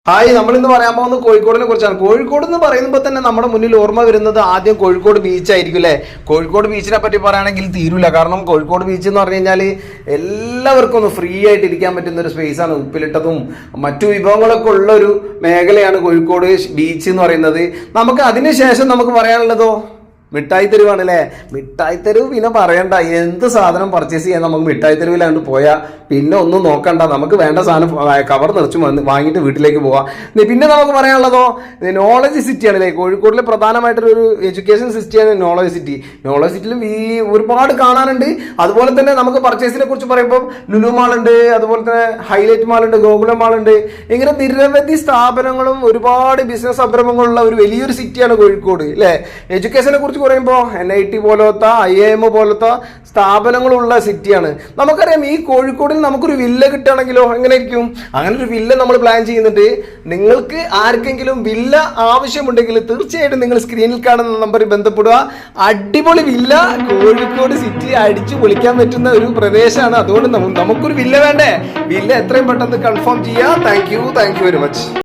Hi, നമ്മളിന്ന് പറയാൻ പോകുന്നത് കോഴിക്കോടിനെ കുറിച്ചാണ്. കോഴിക്കോട് എന്ന് പറയുമ്പോൾ തന്നെ നമ്മുടെ മുന്നിൽ ഓർമ്മ വരുന്നത് ആദ്യം കോഴിക്കോട് ബീച്ച് ആയിരിക്കും അല്ലേ. കോഴിക്കോട് ബീച്ചിനെ പറ്റി പറയുകയാണെങ്കിൽ തീരൂല. കാരണം കോഴിക്കോട് ബീച്ച് എന്ന് പറഞ്ഞു കഴിഞ്ഞാൽ എല്ലാവർക്കും ഒന്ന് ഫ്രീ ആയിട്ട് ഇരിക്കാൻ പറ്റുന്ന ഒരു സ്പേസാണ്. ഉപ്പിലിട്ടതും മറ്റു വിഭവങ്ങളൊക്കെ ഉള്ള ഒരു മേഖലയാണ് കോഴിക്കോട് ബീച്ച് എന്ന് പറയുന്നത്. നമുക്ക് അതിനുശേഷം നമുക്ക് പറയാനുള്ളതോ മിഠായി തെരുവാണ് അല്ലേ. മിഠായി തെരുവ് പിന്നെ പറയണ്ട, എന്ത് സാധനം പർച്ചേസ് ചെയ്യാൻ നമുക്ക് മിഠായി തെരുവിലാണ്ട് പോയാൽ പിന്നെ ഒന്നും നോക്കണ്ട, നമുക്ക് വേണ്ട സാധനം കവർ നിറച്ച് വാങ്ങിയിട്ട് വീട്ടിലേക്ക് പോവാം. പിന്നെ നമുക്ക് പറയാനുള്ളതോ നോളജ് സിറ്റിയാണ് അല്ലേ. കോഴിക്കോടിലെ പ്രധാനമായിട്ടൊരു എഡ്യൂക്കേഷൻ സിറ്റിയാണ് നോളജ് സിറ്റി. നോളജ് സിറ്റിയിലും ഈ ഒരുപാട് കാണാനുണ്ട്. അതുപോലെ തന്നെ നമുക്ക് പർച്ചേസിനെ കുറിച്ച് പറയുമ്പോൾ ലുലു മാളുണ്ട്, അതുപോലെ തന്നെ ഹൈലൈറ്റ് മാളുണ്ട്, ഗോകുലം മാളുണ്ട്. ഇങ്ങനെ നിരവധി സ്ഥാപനങ്ങളും ഒരുപാട് ബിസിനസ് സംരംഭങ്ങളുള്ള ഒരു വലിയൊരു സിറ്റിയാണ് കോഴിക്കോട് അല്ലേ. എഡ്യൂക്കേഷനെ കുറിച്ച് പറയുമ്പോൾ NIT പോലത്തെ IIM പോലത്തെ സ്ഥാപനങ്ങളുള്ള സിറ്റിയാണ്. നമുക്കറിയാം ഈ കോഴിക്കോടിൽ നമുക്കൊരു വില്ല കിട്ടുകയാണെങ്കിലോ എങ്ങനെയായിരിക്കും. അങ്ങനെ ഒരു വില്ല നമ്മൾ പ്ലാൻ ചെയ്യുന്നുണ്ട്. നിങ്ങൾക്ക് ആർക്കെങ്കിലും വില്ല ആവശ്യമുണ്ടെങ്കിൽ തീർച്ചയായിട്ടും നിങ്ങൾ സ്ക്രീനിൽ കാണുന്ന നമ്പറിൽ ബന്ധപ്പെടുക. അടിപൊളി വില്ല കോഴിക്കോട് സിറ്റി അടിച്ചു പൊളിക്കാൻ പറ്റുന്ന ഒരു പ്രദേശമാണ്. അതുകൊണ്ട് നമുക്കൊരു വില്ല വേണ്ടേ. വില്ല എത്രയും പെട്ടെന്ന് കൺഫേം ചെയ്യുക. Thank you very much.